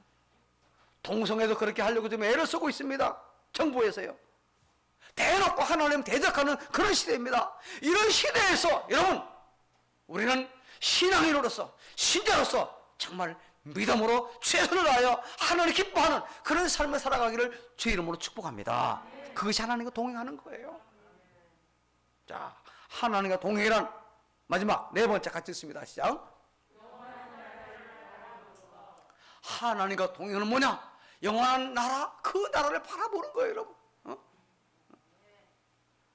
동성애도 그렇게 하려고 지금 애를 쓰고 있습니다. 정부에서요. 대놓고 하나님 대적하는 그런 시대입니다. 이런 시대에서 여러분, 우리는 신앙인으로서, 신자로서 정말 믿음으로 최선을 다하여 하나님을 기뻐하는 그런 삶을 살아가기를 주의 이름으로 축복합니다. 그것이 하나님과 동행하는 거예요. 자, 하나님과 동행이란 마지막 네 번째 같이 있습니다. 시작. 하나님과 동행은 뭐냐? 영원한 나라, 그 나라를 바라보는 거예요, 여러분.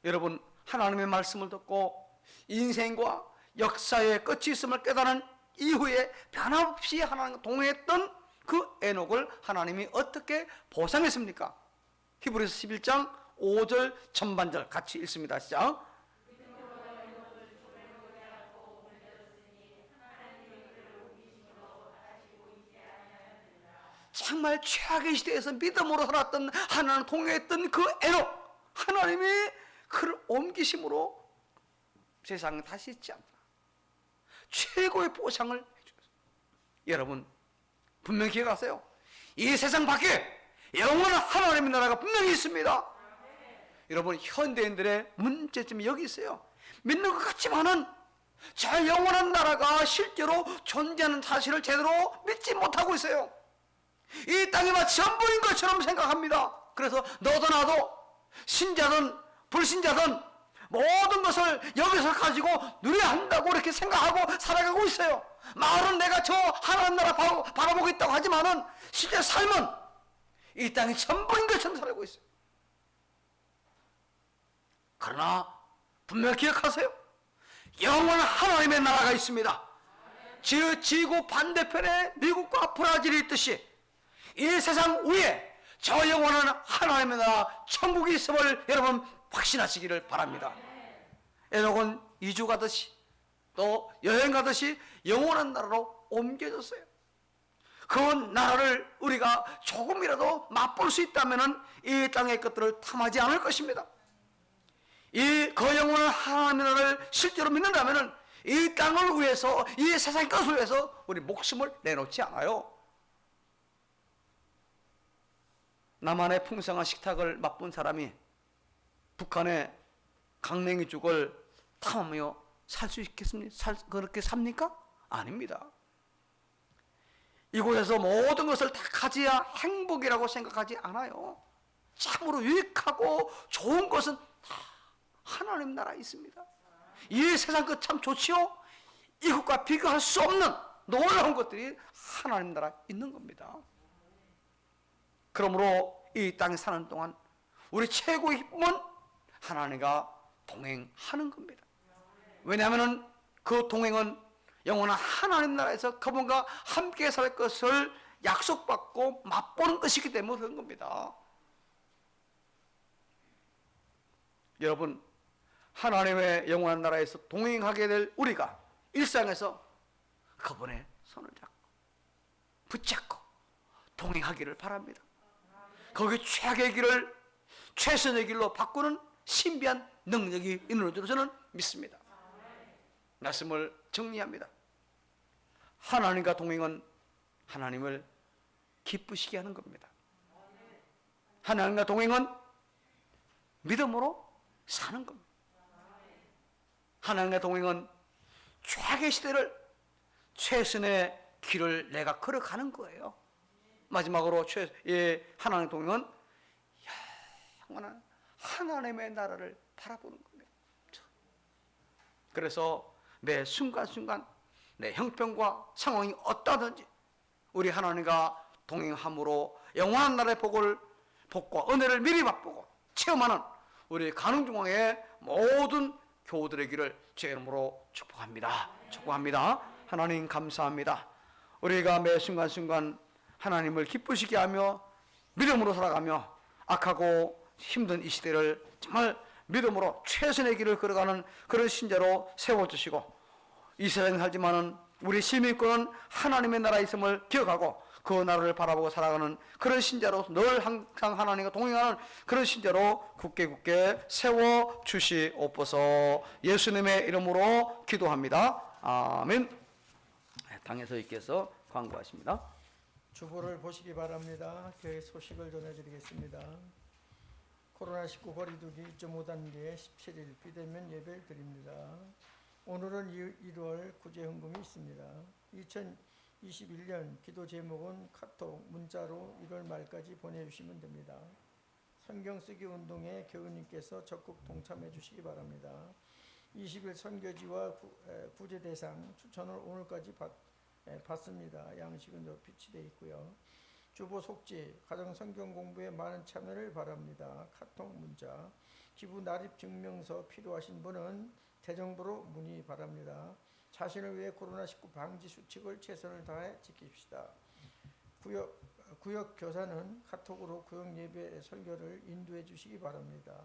여러분, 하나님의 말씀을 듣고 인생과 역사의 끝이 있음을 깨달은 이후에 변함없이 하나님과 동행했던 그 에녹을 하나님이 어떻게 보상했습니까? 히브리서 11장 5절 전반절 같이 읽습니다. 시작. 정말 최악의 시대에서 믿음으로 살았던 하나님 동행했던 그 에녹, 하나님이 그를 옮기심으로 세상은 다시 있지 않다. 최고의 보상을 해주셨습니다. 여러분, 분명히 기억하세요. 이 세상 밖에 영원한 하나님의 나라가 분명히 있습니다. 여러분, 현대인들의 문제점이 여기 있어요. 믿는 것 같지만은 저 영원한 나라가 실제로 존재하는 사실을 제대로 믿지 못하고 있어요. 이 땅이 마치 전부인 것처럼 생각합니다. 그래서 너도 나도 신자든 불신자든 모든 것을 여기서 가지고 누려야 한다고 이렇게 생각하고 살아가고 있어요. 말은 내가 저 하나님 나라 바라보고 있다고 하지만은 실제 삶은 이 땅이 전부인 것처럼 살고 있어요. 그러나 분명히 기억하세요. 영원한 하나님의 나라가 있습니다. 지구 반대편에 미국과 브라질이 있듯이 이 세상 위에 저 영원한 하나님의 나라 천국이 있음을 여러분 확신하시기를 바랍니다. 에녹은 이주 가듯이 또 여행 가듯이 영원한 나라로 옮겨졌어요. 그 나라를 우리가 조금이라도 맛볼 수 있다면 이 땅의 것들을 탐하지 않을 것입니다. 이 그 영원한 하나님의 나라를 실제로 믿는다면 이 땅을 위해서, 이 세상의 것을 위해서 우리 목숨을 내놓지 않아요. 남한의 풍성한 식탁을 맛본 사람이 북한의 강냉이죽을 탐하며 살 수 있겠습니까? 그렇게 삽니까? 아닙니다. 이곳에서 모든 것을 다 가져야 행복이라고 생각하지 않아요. 참으로 유익하고 좋은 것은 다 하나님 나라에 있습니다. 이 세상 것 참 좋지요? 이것과 비교할 수 없는 놀라운 것들이 하나님 나라에 있는 겁니다. 그러므로 이 땅에 사는 동안 우리 최고의 기쁨은 하나님과 동행하는 겁니다. 왜냐하면 그 동행은 영원한 하나님 나라에서 그분과 함께 살 것을 약속받고 맛보는 것이기 때문에 그런 겁니다. 여러분, 하나님의 영원한 나라에서 동행하게 될 우리가 일상에서 그분의 손을 잡고 붙잡고 동행하기를 바랍니다. 거기 최악의 길을 최선의 길로 바꾸는 신비한 능력이 있는 줄로 저는 믿습니다. 말씀을 정리합니다. 하나님과 동행은 하나님을 기쁘시게 하는 겁니다. 하나님과 동행은 믿음으로 사는 겁니다. 하나님과 동행은 최악의 시대를 최선의 길을 내가 걸어가는 거예요. 마지막으로 하나님의 동행은 영원한 하나님의 나라를 바라보는 겁니다. 그래서 매 순간순간 내 형편과 상황이 어떠하든지 우리 하나님과 동행함으로 영원한 나라의 복과 은혜를 미리 맛보고 체험하는 우리 가능중앙의 모든 교우들의 길을 제 이름으로 축복합니다. 축복합니다. 하나님 감사합니다. 우리가 매 순간순간 하나님을 기쁘시게 하며 믿음으로 살아가며 악하고 힘든 이 시대를 정말 믿음으로 최선의 길을 걸어가는 그런 신자로 세워주시고, 이 세상에 살지만은 우리 시민권은 하나님의 나라에 있음을 기억하고 그 나라를 바라보고 살아가는 그런 신자로 늘 항상 하나님과 동행하는 그런 신자로 굳게 세워주시옵소서. 예수님의 이름으로 기도합니다. 아멘. 당에서 있께서 광고하십니다. 주보를 보시기 바랍니다. 교회 소식을 전해드리겠습니다. 코로나19 거리두기 2.5단계 17일 비대면 예배를 드립니다. 오늘은 1월 구제헌금이 있습니다. 2021년 기도 제목은 카톡, 문자로 1월 말까지 보내주시면 됩니다. 성경 쓰기 운동에 교우님께서 적극 동참해 주시기 바랍니다. 20일 선교지와 구제 대상 추천을 오늘까지 받습니다. 양식은 비치되어 있고요. 주보 속지, 가정 성경 공부에 많은 참여를 바랍니다. 카톡, 문자, 기부 납입 증명서 필요하신 분은 대정부로 문의 바랍니다. 자신을 위해 코로나19 방지 수칙을 최선을 다해 지킵시다. 구역 교사는 카톡으로 구역 예배 설교를 인도해 주시기 바랍니다.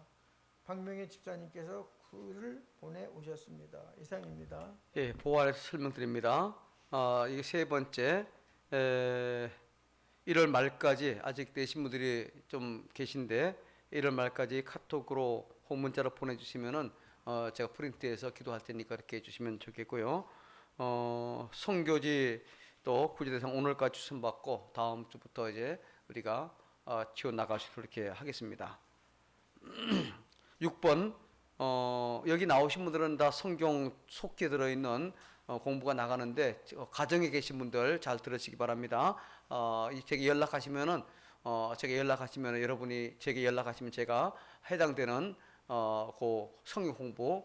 박명희 집사님께서 글을 보내오셨습니다. 이상입니다. 예, 보완해서 설명드립니다. 이게 세 번째, 1월 말까지 아직 되신 분들이 좀 계신데 1월 말까지 카톡으로 혹 문자로 보내주시면은 제가 프린트해서 기도할 테니까 이렇게 해주시면 좋겠고요. 선교지 또 구제대상 오늘까지 추천받고 다음 주부터 이제 우리가 지원 나갈 수 있도록 이렇게 하겠습니다. 6번 여기 나오신 분들은 다 성경 속기에 들어있는 공부가 나가는데 가정에 계신 분들 잘 들으시기 바랍니다. 제게 연락하시면은 여러분이 제게 연락하시면 제가 해당되는 그 성경 공부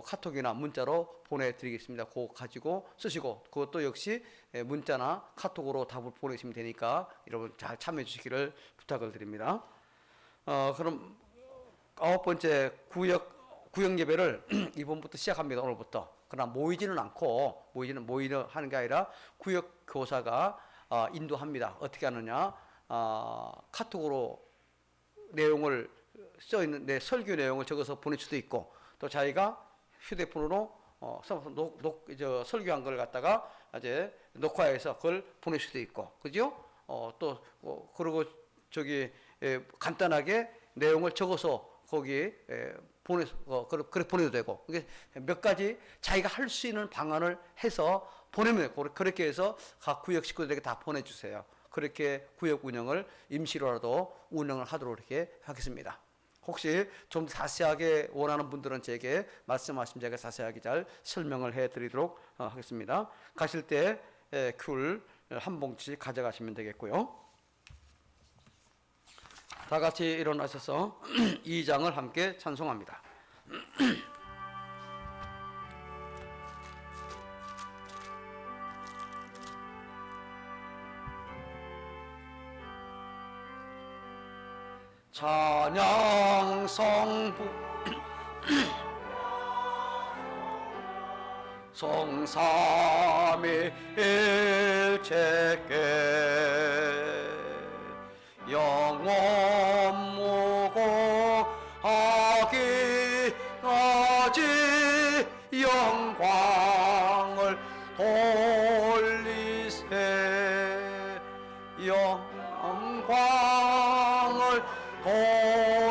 카톡이나 문자로 보내드리겠습니다. 그거 가지고 쓰시고 그것도 역시 문자나 카톡으로 답을 보내시면 되니까 여러분 잘 참여해 주시기를 부탁을 드립니다. 그럼 9번째 구역 예배를 이번부터 시작합니다. 오늘부터. 그러나 모이지는 않고 모이는 하는 게 아니라 구역 교사가 인도합니다. 어떻게 하느냐? 카톡으로 내용을 써 있는 내 설교 내용을 적어서 보낼 수도 있고, 또 자기가 휴대폰으로 설교한 걸 갖다가 이제 녹화해서 그걸 보낼 수도 있고, 그죠? 그리고 간단하게 내용을 적어서 거기에 그렇게 보내도 되고, 이게 몇 가지 자기가 할 수 있는 방안을 해서 보내면 되고, 그렇게 해서 각 구역 식구들에게 다 보내주세요. 그렇게 구역 운영을 임시로라도 운영을 하도록 이렇게 하겠습니다. 혹시 좀 자세하게 원하는 분들은 제게 말씀하시면 제가 자세하게 잘 설명을 해드리도록 하겠습니다. 가실 때 귤 한 봉지 가져가시면 되겠고요. 다 같이 일어나셔서 2장을 함께 찬송합니다. 찬양 성부 성삼위일체께 영원 무궁하기까지 영광을 돌리세 영광을 돌리세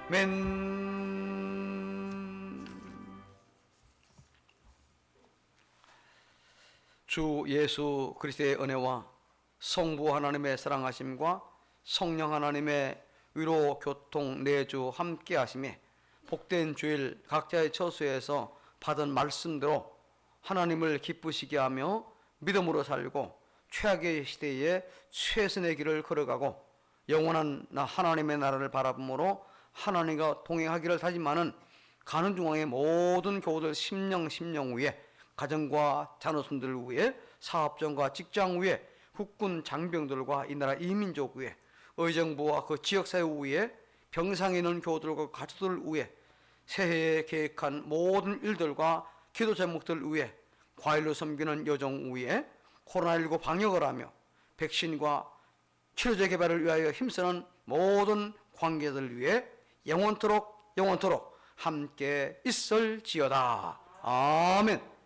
아멘. 주 예수 그리스도의 은혜와 성부 하나님의 사랑하심과 성령 하나님의 위로 교통 내주 함께 하심에 복된 주일 각자의 처소에서 받은 말씀대로 하나님을 기쁘시게 하며 믿음으로 살고 최악의 시대에 최선의 길을 걸어가고 영원한 하나님의 나라를 바라봄으로 하나님과 동행하기를 다짐하는 가는 중앙의 모든 교우들 심령 위에 가정과 자녀손들 위에 사업장과 직장 위에 국군 장병들과 이 나라 이민족 위에 의정부와 그 지역사회 위에 병상에 있는 교우들과 가족들 위에 새해에 계획한 모든 일들과 기도 제목들 위에 과일로 섬기는 여정 위에 코로나19 방역을 하며 백신과 치료제 개발을 위하여 힘쓰는 모든 관계들 위해 영원토록 함께 있을지어다. 아멘.